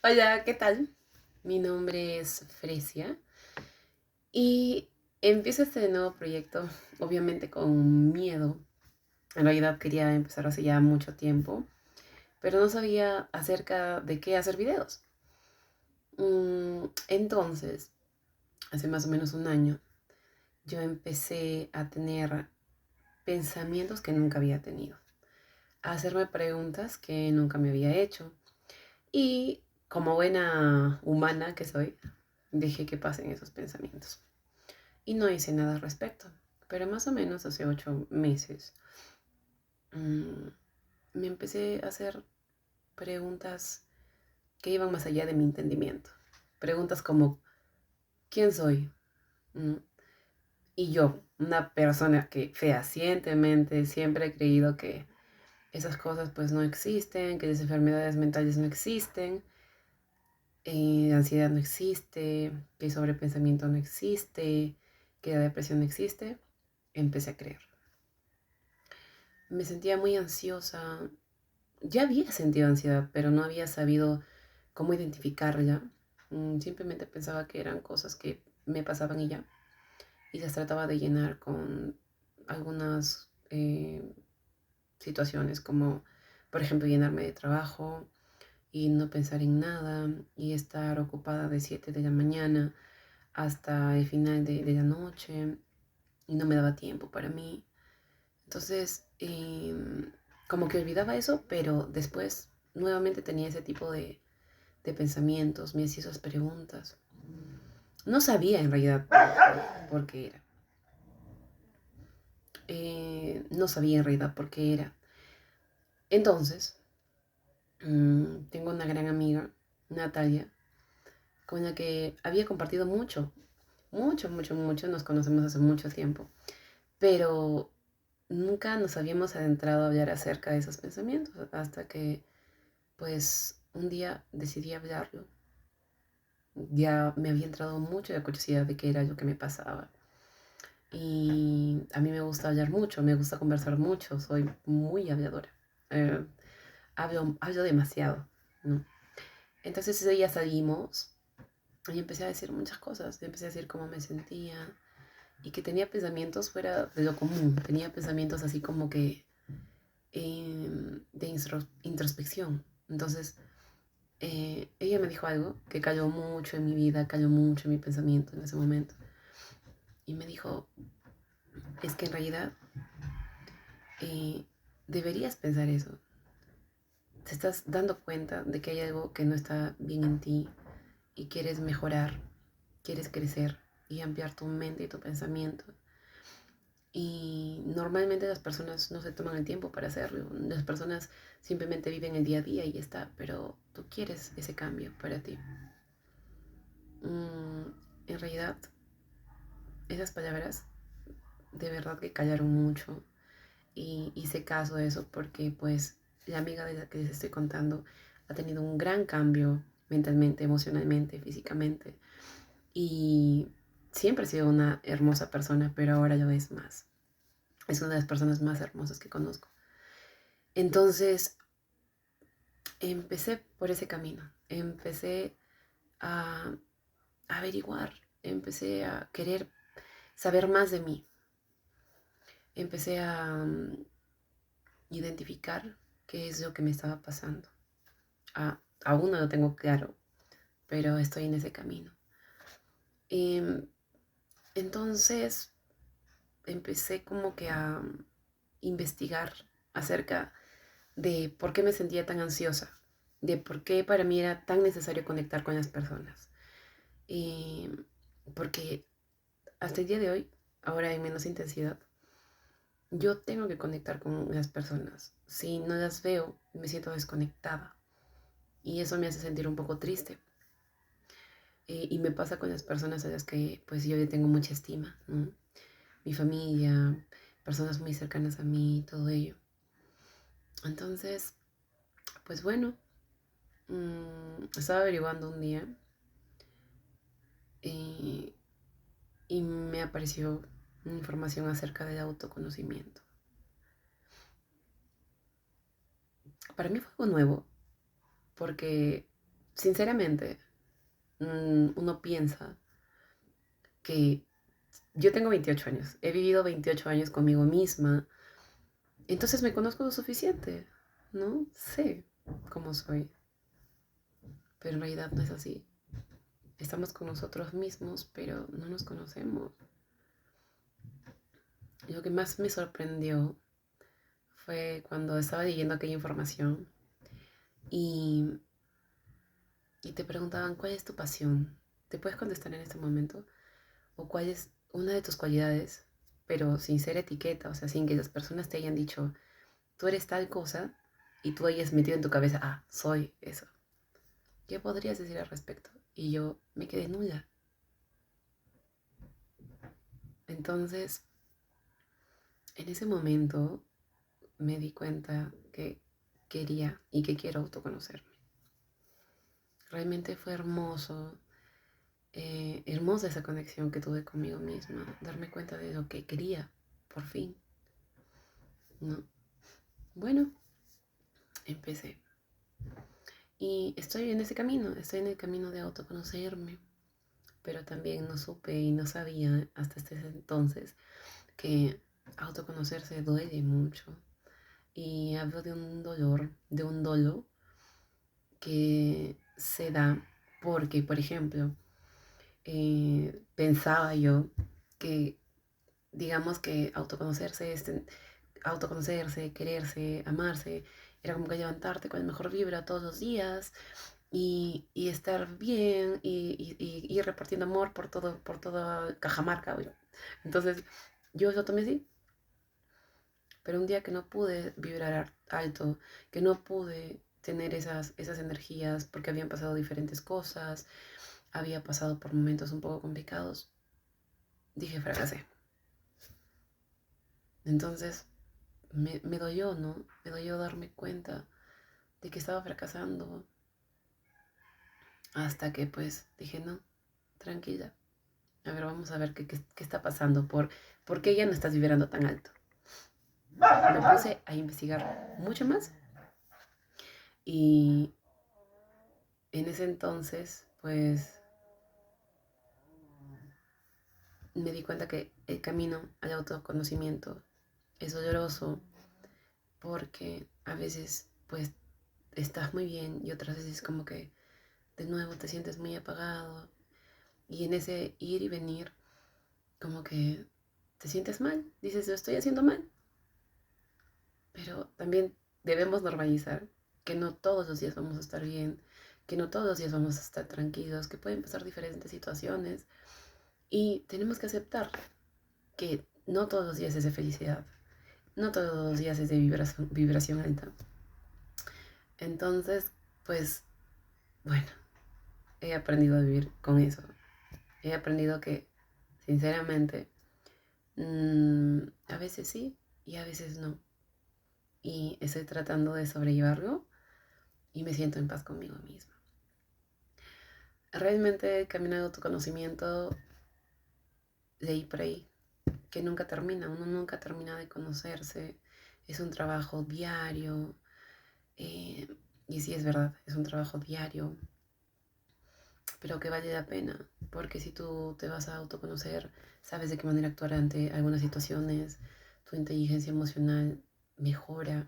Hola, ¿qué tal? Mi nombre es Fresia y empiezo este nuevo proyecto, obviamente con miedo. En realidad quería empezar hace ya mucho tiempo, pero no sabía acerca de qué hacer videos. Entonces, hace más o menos un año, yo empecé a tener pensamientos que nunca había tenido, a hacerme preguntas que nunca me había hecho. Y como buena humana que soy, dejé que pasen esos pensamientos. Y no hice nada al respecto. Pero más o menos hace 8 meses mm, me empecé a hacer preguntas que iban más allá de mi entendimiento. Preguntas como, ¿quién soy? ¿Mm? Y yo, una persona que fehacientemente siempre he creído que esas cosas pues no existen, que las enfermedades mentales no existen, ansiedad no existe, que el sobrepensamiento no existe, que la depresión no existe, empecé a creer. Me sentía muy ansiosa. Ya había sentido ansiedad, pero no había sabido cómo identificarla. Simplemente pensaba que eran cosas que me pasaban y ya. Y las trataba de llenar con algunas situaciones, como por ejemplo llenarme de trabajo y no pensar en nada y estar ocupada de 7 de la mañana hasta el final de la noche y no me daba tiempo para mí. Entonces, como que olvidaba eso, pero después nuevamente tenía ese tipo de pensamientos, me hacía esas preguntas. No sabía en realidad por qué era. No sabía en realidad por qué era. Entonces, tengo una gran amiga, Natalia, con la que había compartido mucho, mucho, mucho, mucho. Nos conocemos hace mucho tiempo, pero nunca nos habíamos adentrado a hablar acerca de esos pensamientos hasta que, pues, un día decidí hablarlo. Ya me había entrado mucho la curiosidad de qué era lo que me pasaba. Y a mí me gusta hablar mucho, me gusta conversar mucho, soy muy habladora. Eh, hablo demasiado, ¿no? Entonces ese día salimos y empecé a decir muchas cosas. Empecé a decir cómo me sentía y que tenía pensamientos fuera de lo común. Tenía pensamientos así como que de introspección. Entonces ella me dijo algo que cayó mucho en mi vida, cayó mucho en mi pensamiento en ese momento. Y me dijo, es que en realidad eh, deberías pensar eso. Te estás dando cuenta de que hay algo que no está bien en ti y quieres mejorar, quieres crecer y ampliar tu mente y tu pensamiento. Y normalmente las personas no se toman el tiempo para hacerlo. Las personas simplemente viven el día a día y ya está, pero tú quieres ese cambio para ti. En realidad, esas palabras de verdad que callaron mucho y hice caso de eso porque pues la amiga de la que les estoy contando ha tenido un gran cambio mentalmente, emocionalmente, físicamente y siempre ha sido una hermosa persona, pero ahora lo es más. Es una de las personas más hermosas que conozco. Entonces empecé por ese camino, empecé a averiguar, empecé a querer saber más de mí, empecé a identificar qué es lo que me estaba pasando. Aún no lo tengo claro, pero estoy en ese camino. Y entonces empecé como que a investigar acerca de por qué me sentía tan ansiosa, de por qué para mí era tan necesario conectar con las personas. Y porque hasta el día de hoy, ahora en menos intensidad, yo tengo que conectar con las personas. Si no las veo, me siento desconectada. Y eso me hace sentir un poco triste. Y me pasa con las personas a las que pues yo le tengo mucha estima, ¿no? Mi familia, personas muy cercanas a mí, todo ello. Entonces, pues bueno, estaba averiguando un día eh, y me apareció información acerca del autoconocimiento. Para mí fue algo nuevo porque sinceramente, uno piensa que yo tengo 28 años, he vivido 28 años conmigo misma, entonces me conozco lo suficiente, ¿no? Sé cómo soy, pero en realidad no es así. Estamos con nosotros mismos, pero no nos conocemos. Lo que más me sorprendió fue cuando estaba leyendo aquella información y, y te preguntaban cuál es tu pasión. ¿Te puedes contestar en este momento? ¿O cuál es una de tus cualidades, pero sin ser etiqueta, o sea, sin que las personas te hayan dicho, tú eres tal cosa y tú hayas metido en tu cabeza, ah, soy eso? ¿Qué podrías decir al respecto? Y yo me quedé nula. Entonces, en ese momento me di cuenta que quería y que quiero autoconocerme. Realmente fue hermoso, hermosa esa conexión que tuve conmigo misma, darme cuenta de lo que quería, por fin, ¿no? Bueno, empecé. Y estoy en ese camino, estoy en el camino de autoconocerme, pero también no supe y no sabía hasta este entonces que autoconocerse duele mucho. Y hablo de un dolor, de un dolo que se da porque, por ejemplo, pensaba yo que, digamos que autoconocerse, quererse, amarse, era como que levantarte con el mejor vibra todos los días y estar bien y ir repartiendo amor por toda Cajamarca. Güey. Entonces, yo lo tomé así, pero un día que no pude vibrar alto, que no pude tener esas energías porque habían pasado diferentes cosas, había pasado por momentos un poco complicados, dije fracasé. Entonces me dolió, ¿no? Me dolió darme cuenta de que estaba fracasando hasta que pues dije, no, tranquila. A ver, vamos a ver qué está pasando, por qué ya no estás vibrando tan alto. Me puse a investigar mucho más y en ese entonces pues me di cuenta que el camino al autoconocimiento es doloroso porque a veces pues estás muy bien y otras veces como que de nuevo te sientes muy apagado y en ese ir y venir como que te sientes mal, dices lo estoy haciendo mal, pero también debemos normalizar que no todos los días vamos a estar bien, que no todos los días vamos a estar tranquilos, que pueden pasar diferentes situaciones y tenemos que aceptar que no todos los días es de felicidad, no todos los días es de vibración alta. Entonces, pues, bueno, he aprendido a vivir con eso. He aprendido que, sinceramente, a veces sí y a veces no. Y estoy tratando de sobrellevarlo y me siento en paz conmigo misma. Realmente el camino de autoconocimiento, leí por ahí, que nunca termina, uno nunca termina de conocerse, es un trabajo diario, eh, y sí es verdad, es un trabajo diario, pero que vale la pena, porque si tú te vas a autoconocer, sabes de qué manera actuar ante algunas situaciones, tu inteligencia emocional mejora,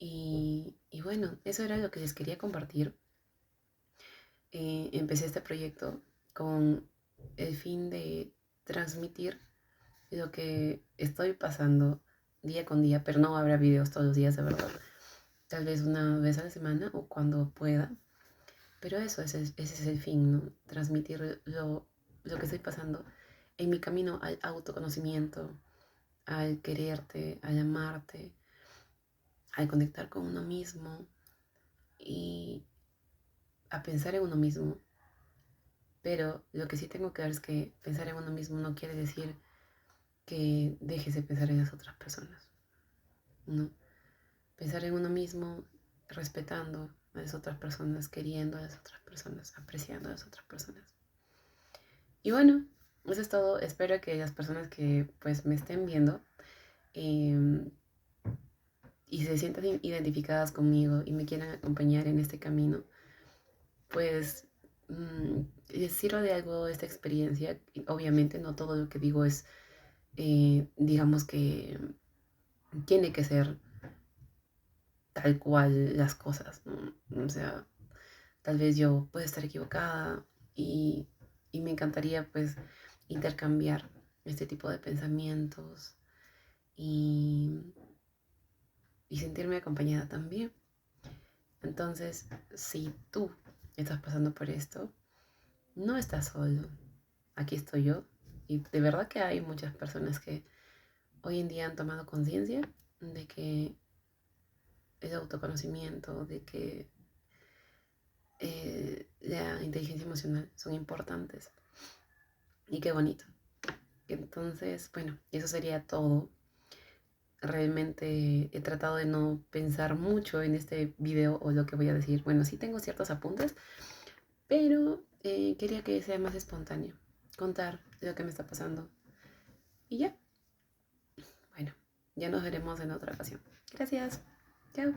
y bueno, eso era lo que les quería compartir. Empecé este proyecto con el fin de transmitir lo que estoy pasando día con día, pero no habrá videos todos los días, de verdad. Tal vez una vez a la semana o cuando pueda. Pero eso, ese es el fin, ¿no? Transmitir lo que estoy pasando en mi camino al autoconocimiento, al quererte, al amarte, al conectar con uno mismo y a pensar en uno mismo. Pero lo que sí tengo claro es que pensar en uno mismo no quiere decir que dejes de pensar en las otras personas, ¿no? Pensar en uno mismo respetando a las otras personas, queriendo a las otras personas, apreciando a las otras personas. Y bueno, eso es todo. Espero que las personas que pues me estén viendo eh, y se sientan identificadas conmigo y me quieran acompañar en este camino, pues les sirva de algo esta experiencia. Y obviamente no todo lo que digo es, digamos que tiene que ser tal cual las cosas, ¿no? O sea, tal vez yo pueda estar equivocada y, y me encantaría pues intercambiar este tipo de pensamientos y, y sentirme acompañada también. Entonces, si tú estás pasando por esto, no estás solo. Aquí estoy yo. Y de verdad que hay muchas personas que hoy en día han tomado conciencia de que el autoconocimiento, de que la inteligencia emocional son importantes. Y qué bonito. Entonces, bueno, eso sería todo. Realmente he tratado de no pensar mucho en este video o lo que voy a decir. Bueno, sí tengo ciertos apuntes, pero quería que sea más espontáneo. Contar lo que me está pasando. Y ya, bueno, ya nos veremos en otra ocasión. Gracias. Chao.